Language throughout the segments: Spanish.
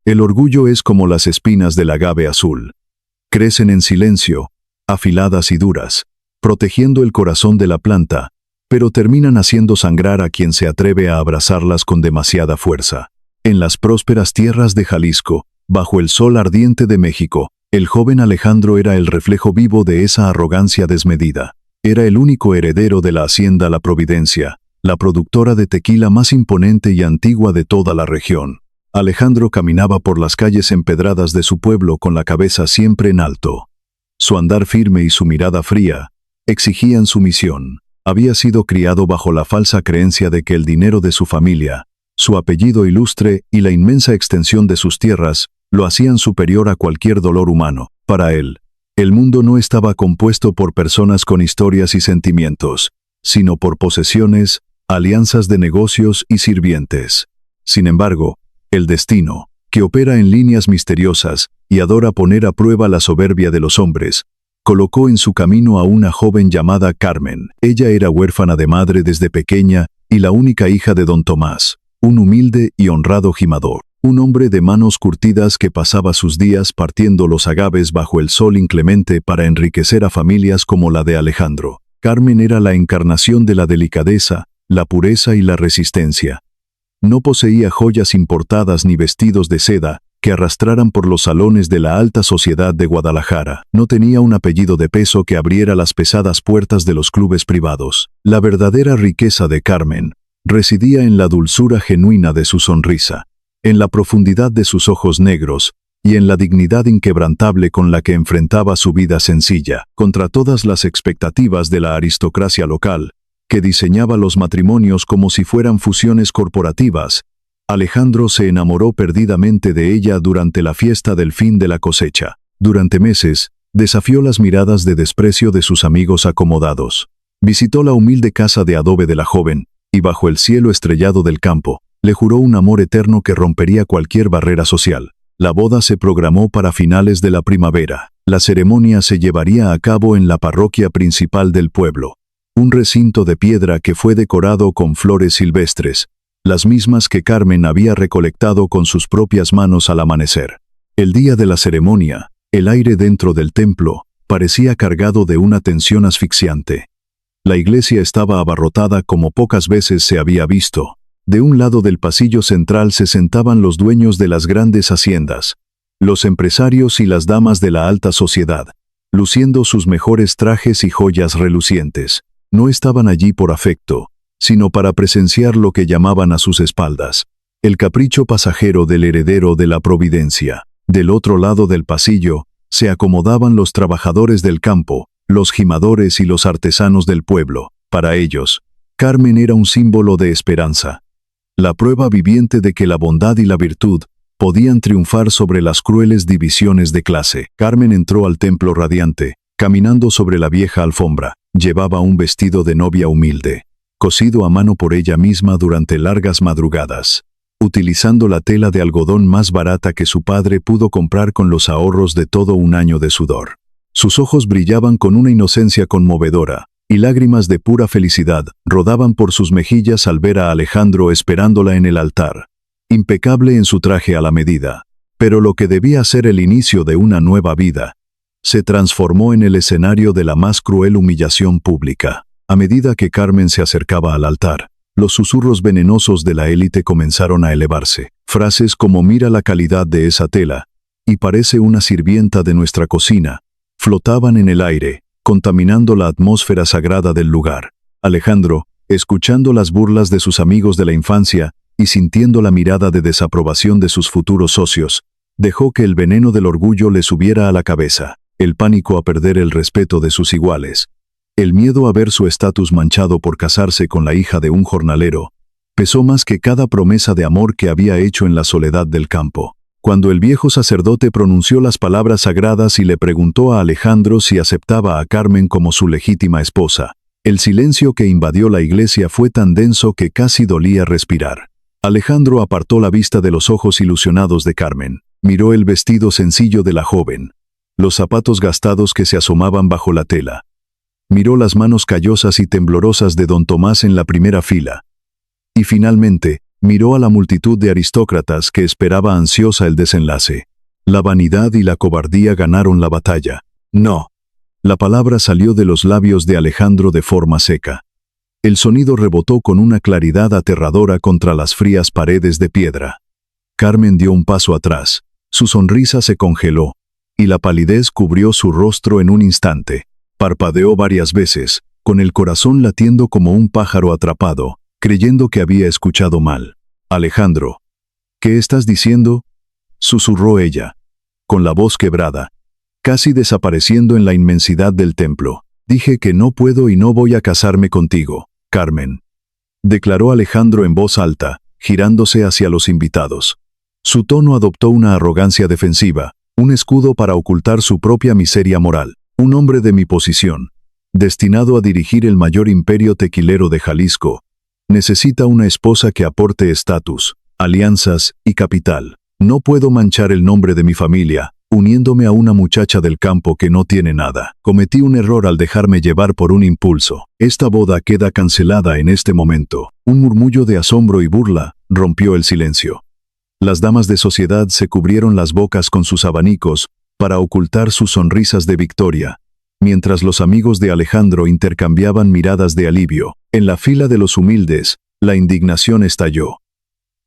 El orgullo es como las espinas del agave azul. Crecen en silencio, afiladas y duras, protegiendo el corazón de la planta, pero terminan haciendo sangrar a quien se atreve a abrazarlas con demasiada fuerza. En las prósperas tierras de Jalisco, bajo el sol ardiente de México, el joven Alejandro era el reflejo vivo de esa arrogancia desmedida. Era el único heredero de la hacienda La Providencia, la productora de tequila más imponente y antigua de toda la región. Alejandro caminaba por las calles empedradas de su pueblo con la cabeza siempre en alto. Su andar firme y su mirada fría exigían sumisión. Había sido criado bajo la falsa creencia de que el dinero de su familia, su apellido ilustre y la inmensa extensión de sus tierras lo hacían superior a cualquier dolor humano. Para él, el mundo no estaba compuesto por personas con historias y sentimientos, sino por posesiones, alianzas de negocios y sirvientes. Sin embargo, el destino, que opera en líneas misteriosas y adora poner a prueba la soberbia de los hombres, colocó en su camino a una joven llamada Carmen. Ella era huérfana de madre desde pequeña y la única hija de don Tomás, un humilde y honrado gimador, un hombre de manos curtidas que pasaba sus días partiendo los agaves bajo el sol inclemente para enriquecer a familias como la de Alejandro. Carmen era la encarnación de la delicadeza, la pureza y la resistencia. No poseía joyas importadas ni vestidos de seda que arrastraran por los salones de la alta sociedad de Guadalajara. No tenía un apellido de peso que abriera las pesadas puertas de los clubes privados. La verdadera riqueza de Carmen residía en la dulzura genuina de su sonrisa, en la profundidad de sus ojos negros y en la dignidad inquebrantable con la que enfrentaba su vida sencilla, contra todas las expectativas de la aristocracia local, que diseñaba los matrimonios como si fueran fusiones corporativas. Alejandro se enamoró perdidamente de ella durante la fiesta del fin de la cosecha. Durante meses, desafió las miradas de desprecio de sus amigos acomodados. Visitó la humilde casa de adobe de la joven, y bajo el cielo estrellado del campo, le juró un amor eterno que rompería cualquier barrera social. La boda se programó para finales de la primavera. La ceremonia se llevaría a cabo en la parroquia principal del pueblo, un recinto de piedra que fue decorado con flores silvestres, las mismas que Carmen había recolectado con sus propias manos al amanecer. El día de la ceremonia, el aire dentro del templo parecía cargado de una tensión asfixiante. La iglesia estaba abarrotada como pocas veces se había visto. De un lado del pasillo central se sentaban los dueños de las grandes haciendas, los empresarios y las damas de la alta sociedad, luciendo sus mejores trajes y joyas relucientes. No estaban allí por afecto, sino para presenciar lo que llamaban a sus espaldas, el capricho pasajero del heredero de la Providencia. Del otro lado del pasillo, se acomodaban los trabajadores del campo, los gimadores y los artesanos del pueblo. Para ellos, Carmen era un símbolo de esperanza, la prueba viviente de que la bondad y la virtud podían triunfar sobre las crueles divisiones de clase. Carmen entró al templo radiante, caminando sobre la vieja alfombra. Llevaba un vestido de novia humilde, cosido a mano por ella misma durante largas madrugadas, utilizando la tela de algodón más barata que su padre pudo comprar con los ahorros de todo un año de sudor. Sus ojos brillaban con una inocencia conmovedora, y lágrimas de pura felicidad rodaban por sus mejillas al ver a Alejandro esperándola en el altar, impecable en su traje a la medida. Pero lo que debía ser el inicio de una nueva vida, se transformó en el escenario de la más cruel humillación pública. A medida que Carmen se acercaba al altar, los susurros venenosos de la élite comenzaron a elevarse. Frases como «mira la calidad de esa tela» y «parece una sirvienta de nuestra cocina» flotaban en el aire, contaminando la atmósfera sagrada del lugar. Alejandro, escuchando las burlas de sus amigos de la infancia y sintiendo la mirada de desaprobación de sus futuros socios, dejó que el veneno del orgullo le subiera a la cabeza. El pánico a perder el respeto de sus iguales, el miedo a ver su estatus manchado por casarse con la hija de un jornalero, pesó más que cada promesa de amor que había hecho en la soledad del campo. Cuando el viejo sacerdote pronunció las palabras sagradas y le preguntó a Alejandro si aceptaba a Carmen como su legítima esposa, el silencio que invadió la iglesia fue tan denso que casi dolía respirar. Alejandro apartó la vista de los ojos ilusionados de Carmen, miró el vestido sencillo de la joven, los zapatos gastados que se asomaban bajo la tela. Miró las manos callosas y temblorosas de don Tomás en la primera fila. Y finalmente, miró a la multitud de aristócratas que esperaba ansiosa el desenlace. La vanidad y la cobardía ganaron la batalla. No. La palabra salió de los labios de Alejandro de forma seca. El sonido rebotó con una claridad aterradora contra las frías paredes de piedra. Carmen dio un paso atrás. Su sonrisa se congeló, y la palidez cubrió su rostro en un instante. Parpadeó varias veces, con el corazón latiendo como un pájaro atrapado, creyendo que había escuchado mal. «Alejandro, ¿qué estás diciendo?», susurró ella, con la voz quebrada, casi desapareciendo en la inmensidad del templo. «Dije que no puedo y no voy a casarme contigo, Carmen», declaró Alejandro en voz alta, girándose hacia los invitados. Su tono adoptó una arrogancia defensiva, un escudo para ocultar su propia miseria moral. «Un hombre de mi posición, destinado a dirigir el mayor imperio tequilero de Jalisco, necesita una esposa que aporte estatus, alianzas y capital. No puedo manchar el nombre de mi familia, uniéndome a una muchacha del campo que no tiene nada. Cometí un error al dejarme llevar por un impulso. Esta boda queda cancelada en este momento». Un murmullo de asombro y burla rompió el silencio. Las damas de sociedad se cubrieron las bocas con sus abanicos para ocultar sus sonrisas de victoria, mientras los amigos de Alejandro intercambiaban miradas de alivio. En la fila de los humildes, la indignación estalló.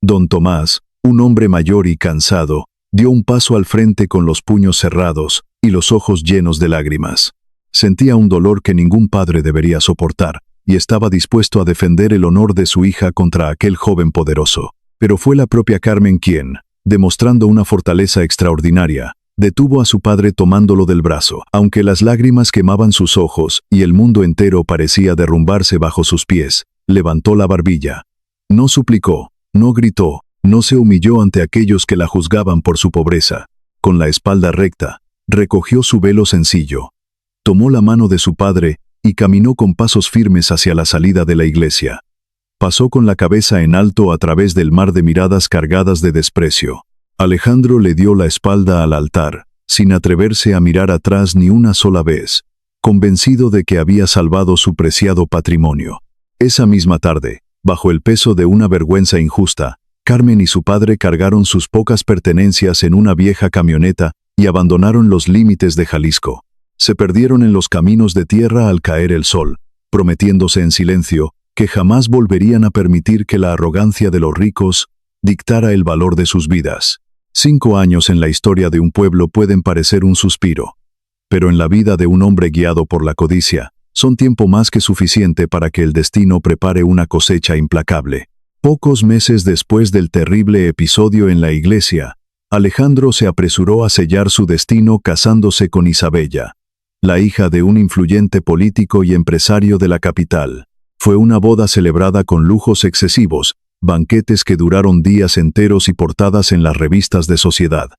Don Tomás, un hombre mayor y cansado, dio un paso al frente con los puños cerrados y los ojos llenos de lágrimas. Sentía un dolor que ningún padre debería soportar, y estaba dispuesto a defender el honor de su hija contra aquel joven poderoso. Pero fue la propia Carmen quien, demostrando una fortaleza extraordinaria, detuvo a su padre tomándolo del brazo. Aunque las lágrimas quemaban sus ojos y el mundo entero parecía derrumbarse bajo sus pies, levantó la barbilla. No suplicó, no gritó, no se humilló ante aquellos que la juzgaban por su pobreza. Con la espalda recta, recogió su velo sencillo. Tomó la mano de su padre y caminó con pasos firmes hacia la salida de la iglesia. Pasó con la cabeza en alto a través del mar de miradas cargadas de desprecio. Alejandro le dio la espalda al altar, sin atreverse a mirar atrás ni una sola vez, convencido de que había salvado su preciado patrimonio. Esa misma tarde, bajo el peso de una vergüenza injusta, Carmen y su padre cargaron sus pocas pertenencias en una vieja camioneta y abandonaron los límites de Jalisco. Se perdieron en los caminos de tierra al caer el sol, prometiéndose en silencio que jamás volverían a permitir que la arrogancia de los ricos dictara el valor de sus vidas. 5 años en la historia de un pueblo pueden parecer un suspiro, pero en la vida de un hombre guiado por la codicia, son tiempo más que suficiente para que el destino prepare una cosecha implacable. Pocos meses después del terrible episodio en la iglesia, Alejandro se apresuró a sellar su destino casándose con Isabella, la hija de un influyente político y empresario de la capital. Fue una boda celebrada con lujos excesivos, banquetes que duraron días enteros y portadas en las revistas de sociedad.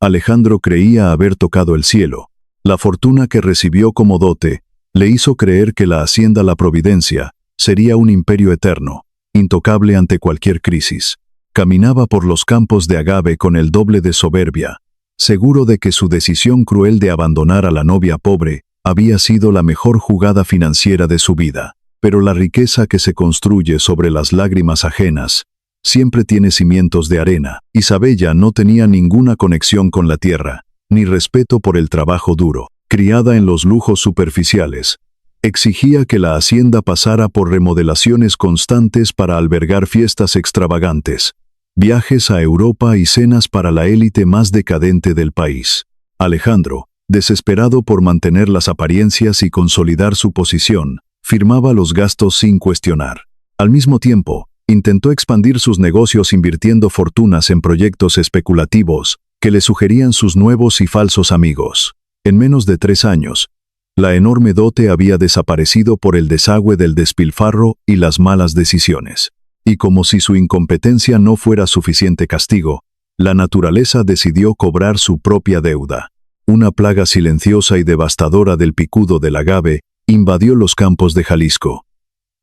Alejandro creía haber tocado el cielo. La fortuna que recibió como dote le hizo creer que la hacienda La Providencia sería un imperio eterno, intocable ante cualquier crisis. Caminaba por los campos de agave con el doble de soberbia, seguro de que su decisión cruel de abandonar a la novia pobre había sido la mejor jugada financiera de su vida. Pero la riqueza que se construye sobre las lágrimas ajenas siempre tiene cimientos de arena. Isabella no tenía ninguna conexión con la tierra, ni respeto por el trabajo duro. Criada en los lujos superficiales, exigía que la hacienda pasara por remodelaciones constantes para albergar fiestas extravagantes, viajes a Europa y cenas para la élite más decadente del país. Alejandro, desesperado por mantener las apariencias y consolidar su posición, firmaba los gastos sin cuestionar. Al mismo tiempo, intentó expandir sus negocios invirtiendo fortunas en proyectos especulativos que le sugerían sus nuevos y falsos amigos. En menos de 3 años, la enorme dote había desaparecido por el desagüe del despilfarro y las malas decisiones. Y como si su incompetencia no fuera suficiente castigo, la naturaleza decidió cobrar su propia deuda. Una plaga silenciosa y devastadora del picudo del agave invadió los campos de Jalisco.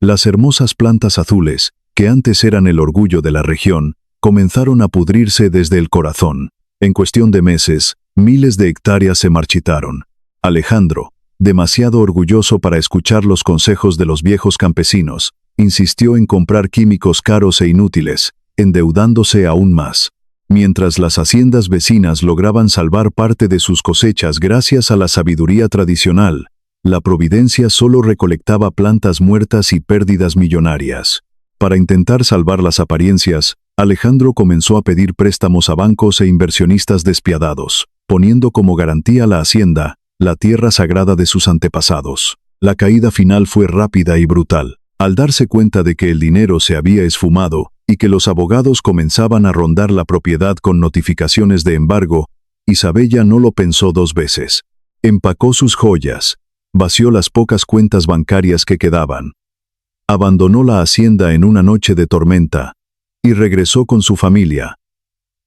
Las hermosas plantas azules, que antes eran el orgullo de la región, comenzaron a pudrirse desde el corazón. En cuestión de meses, miles de hectáreas se marchitaron. Alejandro, demasiado orgulloso para escuchar los consejos de los viejos campesinos, insistió en comprar químicos caros e inútiles, endeudándose aún más. Mientras las haciendas vecinas lograban salvar parte de sus cosechas gracias a la sabiduría tradicional, la providencia solo recolectaba plantas muertas y pérdidas millonarias. Para intentar salvar las apariencias, Alejandro comenzó a pedir préstamos a bancos e inversionistas despiadados, poniendo como garantía la hacienda, la tierra sagrada de sus antepasados. La caída final fue rápida y brutal. Al darse cuenta de que el dinero se había esfumado y que los abogados comenzaban a rondar la propiedad con notificaciones de embargo, Isabella no lo pensó dos veces. Empacó sus joyas, vació las pocas cuentas bancarias que quedaban, abandonó la hacienda en una noche de tormenta y regresó con su familia,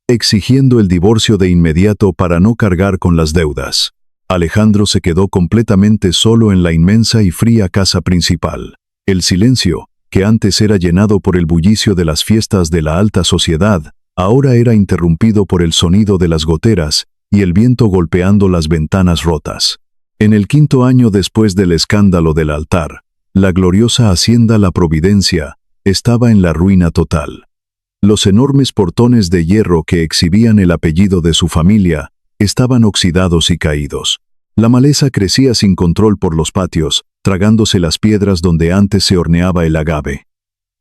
exigiendo el divorcio de inmediato para no cargar con las deudas. Alejandro se quedó completamente solo en la inmensa y fría casa principal. El silencio, que antes era llenado por el bullicio de las fiestas de la alta sociedad, ahora era interrumpido por el sonido de las goteras y el viento golpeando las ventanas rotas. En el 5.º año después del escándalo del altar, la gloriosa hacienda La Providencia estaba en la ruina total. Los enormes portones de hierro que exhibían el apellido de su familia estaban oxidados y caídos. La maleza crecía sin control por los patios, tragándose las piedras donde antes se horneaba el agave.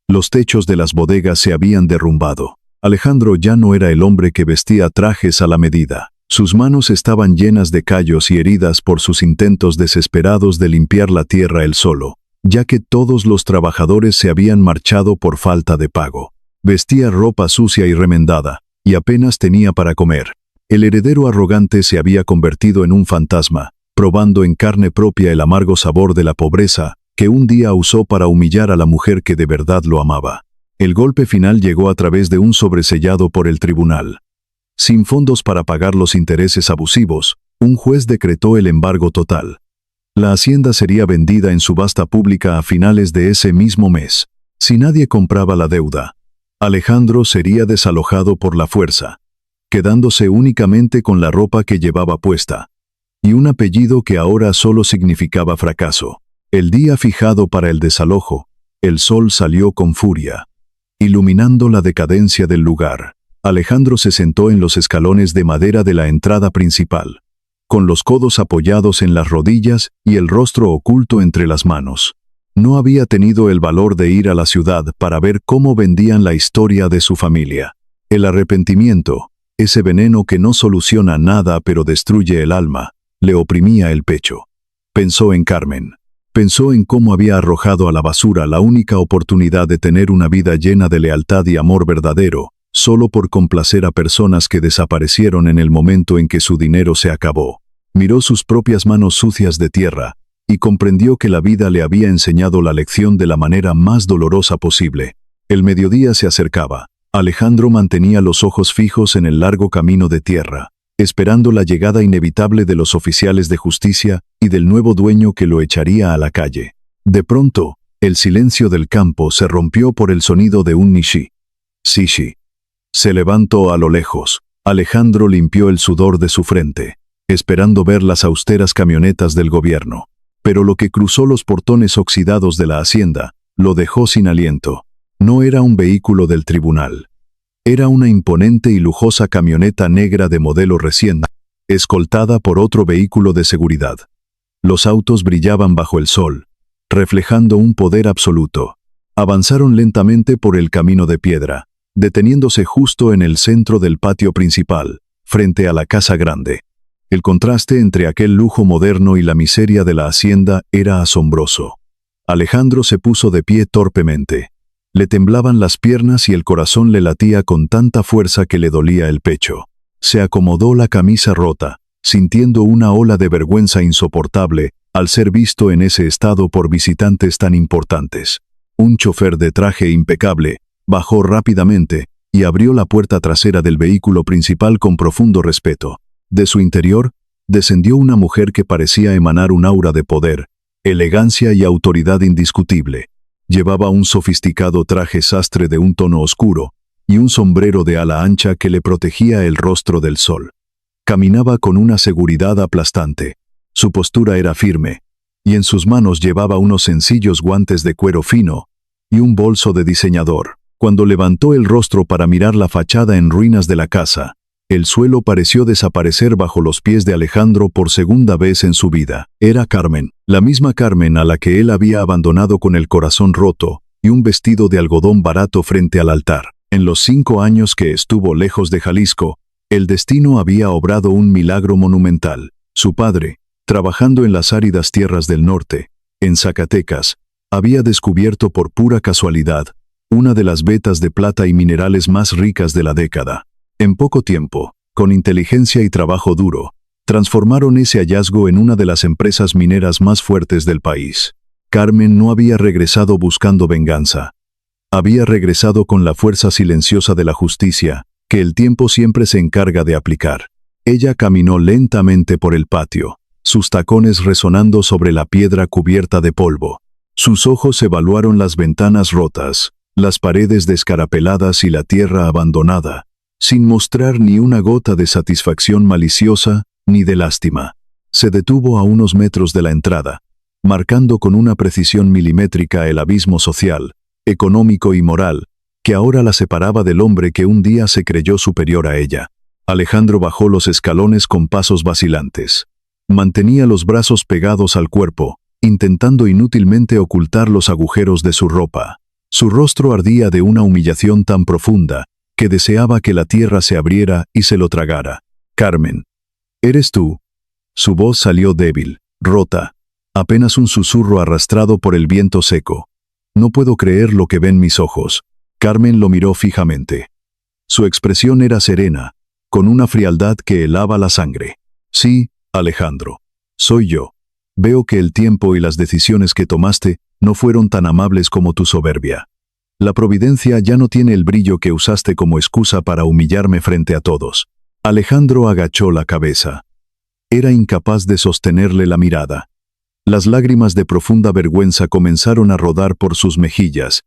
Los techos de las bodegas se habían derrumbado. Alejandro ya no era el hombre que vestía trajes a la medida. Sus manos estaban llenas de callos y heridas por sus intentos desesperados de limpiar la tierra él solo, ya que todos los trabajadores se habían marchado por falta de pago. Vestía ropa sucia y remendada, y apenas tenía para comer. El heredero arrogante se había convertido en un fantasma, probando en carne propia el amargo sabor de la pobreza que un día usó para humillar a la mujer que de verdad lo amaba. El golpe final llegó a través de un sobresellado por el tribunal. Sin fondos para pagar los intereses abusivos, un juez decretó el embargo total. La hacienda sería vendida en subasta pública a finales de ese mismo mes. Si nadie compraba la deuda, Alejandro sería desalojado por la fuerza, quedándose únicamente con la ropa que llevaba puesta, y un apellido que ahora solo significaba fracaso. El día fijado para el desalojo, el sol salió con furia, iluminando la decadencia del lugar. Alejandro se sentó en los escalones de madera de la entrada principal, con los codos apoyados en las rodillas y el rostro oculto entre las manos. No había tenido el valor de ir a la ciudad para ver cómo vendían la historia de su familia. El arrepentimiento, ese veneno que no soluciona nada pero destruye el alma, le oprimía el pecho. Pensó en Carmen. Pensó en cómo había arrojado a la basura la única oportunidad de tener una vida llena de lealtad y amor verdadero, solo por complacer a personas que desaparecieron en el momento en que su dinero se acabó. Miró sus propias manos sucias de tierra, y comprendió que la vida le había enseñado la lección de la manera más dolorosa posible. El mediodía se acercaba. Alejandro mantenía los ojos fijos en el largo camino de tierra, esperando la llegada inevitable de los oficiales de justicia y del nuevo dueño que lo echaría a la calle. De pronto, el silencio del campo se rompió por el sonido de un nishi. Sishi. Se levantó a lo lejos. Alejandro limpió el sudor de su frente, esperando ver las austeras camionetas del gobierno. Pero lo que cruzó los portones oxidados de la hacienda lo dejó sin aliento. No era un vehículo del tribunal. Era una imponente y lujosa camioneta negra de modelo recién, escoltada por otro vehículo de seguridad. Los autos brillaban bajo el sol, reflejando un poder absoluto. Avanzaron lentamente por el camino de piedra, deteniéndose justo en el centro del patio principal, frente a la casa grande. El contraste entre aquel lujo moderno y la miseria de la hacienda era asombroso. Alejandro se puso de pie torpemente. Le temblaban las piernas y el corazón le latía con tanta fuerza que le dolía el pecho. Se acomodó la camisa rota, sintiendo una ola de vergüenza insoportable al ser visto en ese estado por visitantes tan importantes. Un chofer de traje impecable bajó rápidamente y abrió la puerta trasera del vehículo principal con profundo respeto. De su interior, descendió una mujer que parecía emanar un aura de poder, elegancia y autoridad indiscutible. Llevaba un sofisticado traje sastre de un tono oscuro y un sombrero de ala ancha que le protegía el rostro del sol. Caminaba con una seguridad aplastante. Su postura era firme, y en sus manos llevaba unos sencillos guantes de cuero fino y un bolso de diseñador. Cuando levantó el rostro para mirar la fachada en ruinas de la casa, el suelo pareció desaparecer bajo los pies de Alejandro por segunda vez en su vida. Era Carmen, la misma Carmen a la que él había abandonado con el corazón roto y un vestido de algodón barato frente al altar. En los 5 años que estuvo lejos de Jalisco, el destino había obrado un milagro monumental. Su padre, trabajando en las áridas tierras del norte, en Zacatecas, había descubierto por pura casualidad una de las vetas de plata y minerales más ricas de la década. En poco tiempo, con inteligencia y trabajo duro, transformaron ese hallazgo en una de las empresas mineras más fuertes del país. Carmen no había regresado buscando venganza. Había regresado con la fuerza silenciosa de la justicia, que el tiempo siempre se encarga de aplicar. Ella caminó lentamente por el patio, sus tacones resonando sobre la piedra cubierta de polvo. Sus ojos evaluaron las ventanas rotas, las paredes descarapeladas y la tierra abandonada, sin mostrar ni una gota de satisfacción maliciosa ni de lástima. Se detuvo a unos metros de la entrada, marcando con una precisión milimétrica el abismo social, económico y moral, que ahora la separaba del hombre que un día se creyó superior a ella. Alejandro bajó los escalones con pasos vacilantes. Mantenía los brazos pegados al cuerpo, intentando inútilmente ocultar los agujeros de su ropa. Su rostro ardía de una humillación tan profunda, que deseaba que la tierra se abriera y se lo tragara. Carmen, ¿eres tú? Su voz salió débil, rota, apenas un susurro arrastrado por el viento seco. No puedo creer lo que ven mis ojos. Carmen lo miró fijamente. Su expresión era serena, con una frialdad que helaba la sangre. Sí, Alejandro, soy yo. Veo que el tiempo y las decisiones que tomaste no fueron tan amables como tu soberbia. La providencia ya no tiene el brillo que usaste como excusa para humillarme frente a todos. Alejandro agachó la cabeza. Era incapaz de sostenerle la mirada. Las lágrimas de profunda vergüenza comenzaron a rodar por sus mejillas,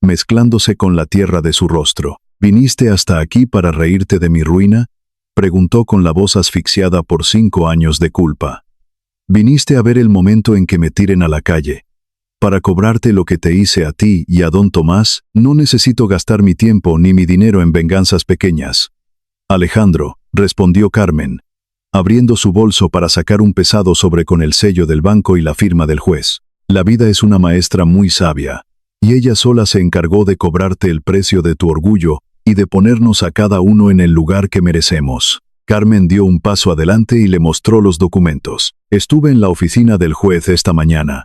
mezclándose con la tierra de su rostro. ¿Viniste hasta aquí para reírte de mi ruina?, preguntó con la voz asfixiada por 5 años de culpa. ¿Viniste a ver el momento en que me tiren a la calle? Para cobrarte lo que te hice a ti y a don Tomás, no necesito gastar mi tiempo ni mi dinero en venganzas pequeñas. Alejandro, respondió Carmen, abriendo su bolso para sacar un pesado sobre con el sello del banco y la firma del juez. La vida es una maestra muy sabia, y ella sola se encargó de cobrarte el precio de tu orgullo y de ponernos a cada uno en el lugar que merecemos. Carmen dio un paso adelante y le mostró los documentos. Estuve en la oficina del juez esta mañana.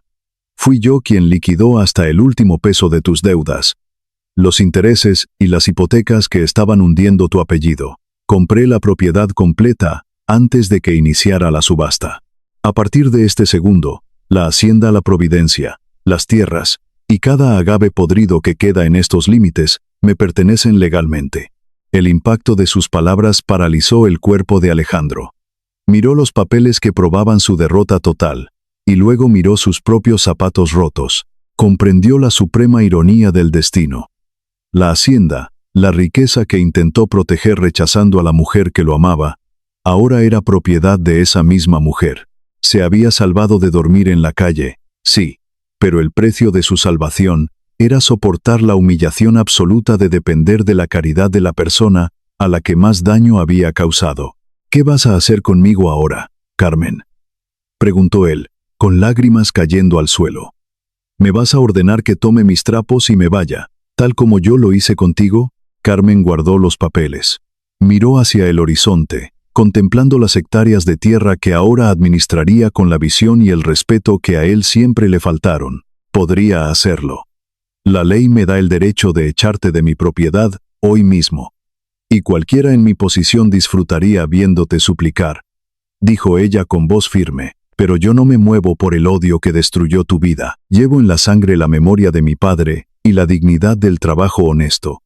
Fui yo quien liquidó hasta el último peso de tus deudas, los intereses y las hipotecas que estaban hundiendo tu apellido. Compré la propiedad completa antes de que iniciara la subasta. A partir de este segundo, la hacienda La Providencia, las tierras y cada agave podrido que queda en estos límites me pertenecen legalmente. El impacto de sus palabras paralizó el cuerpo de Alejandro. Miró los papeles que probaban su derrota total, y luego miró sus propios zapatos rotos. Comprendió la suprema ironía del destino. La hacienda, la riqueza que intentó proteger rechazando a la mujer que lo amaba, ahora era propiedad de esa misma mujer. Se había salvado de dormir en la calle, sí, pero el precio de su salvación era soportar la humillación absoluta de depender de la caridad de la persona a la que más daño había causado. ¿Qué vas a hacer conmigo ahora, Carmen?, preguntó él, con lágrimas cayendo al suelo. ¿Me vas a ordenar que tome mis trapos y me vaya, tal como yo lo hice contigo? Carmen guardó los papeles. Miró hacia el horizonte, contemplando las hectáreas de tierra que ahora administraría con la visión y el respeto que a él siempre le faltaron. Podría hacerlo. La ley me da el derecho de echarte de mi propiedad hoy mismo. Y cualquiera en mi posición disfrutaría viéndote suplicar, dijo ella con voz firme. Pero yo no me muevo por el odio que destruyó tu vida. Llevo en la sangre la memoria de mi padre y la dignidad del trabajo honesto.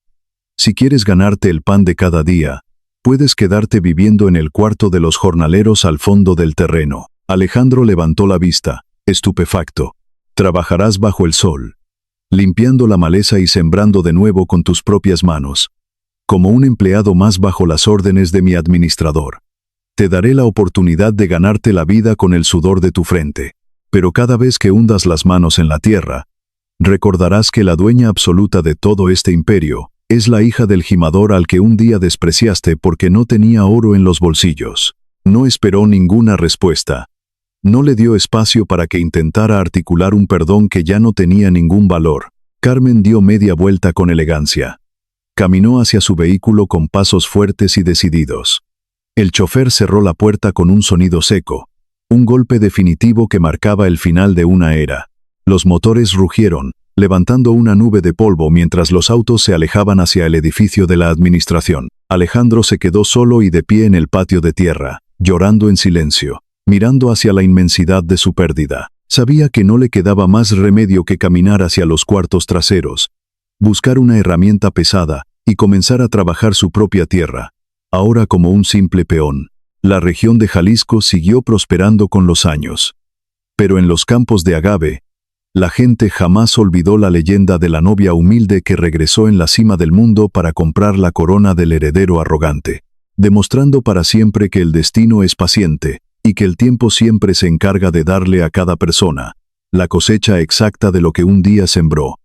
Si quieres ganarte el pan de cada día, puedes quedarte viviendo en el cuarto de los jornaleros al fondo del terreno. Alejandro levantó la vista, estupefacto. Trabajarás bajo el sol, limpiando la maleza y sembrando de nuevo con tus propias manos, como un empleado más bajo las órdenes de mi administrador. Te daré la oportunidad de ganarte la vida con el sudor de tu frente, pero cada vez que hundas las manos en la tierra, recordarás que la dueña absoluta de todo este imperio es la hija del gimador al que un día despreciaste porque no tenía oro en los bolsillos. No esperó ninguna respuesta. No le dio espacio para que intentara articular un perdón que ya no tenía ningún valor. Carmen dio media vuelta con elegancia. Caminó hacia su vehículo con pasos fuertes y decididos. El chofer cerró la puerta con un sonido seco, un golpe definitivo que marcaba el final de una era. Los motores rugieron, levantando una nube de polvo mientras los autos se alejaban hacia el edificio de la administración. Alejandro se quedó solo y de pie en el patio de tierra, llorando en silencio, mirando hacia la inmensidad de su pérdida. Sabía que no le quedaba más remedio que caminar hacia los cuartos traseros, buscar una herramienta pesada y comenzar a trabajar su propia tierra, ahora como un simple peón. La región de Jalisco siguió prosperando con los años. Pero en los campos de agave, la gente jamás olvidó la leyenda de la novia humilde que regresó en la cima del mundo para comprar la corona del heredero arrogante, demostrando para siempre que el destino es paciente y que el tiempo siempre se encarga de darle a cada persona la cosecha exacta de lo que un día sembró.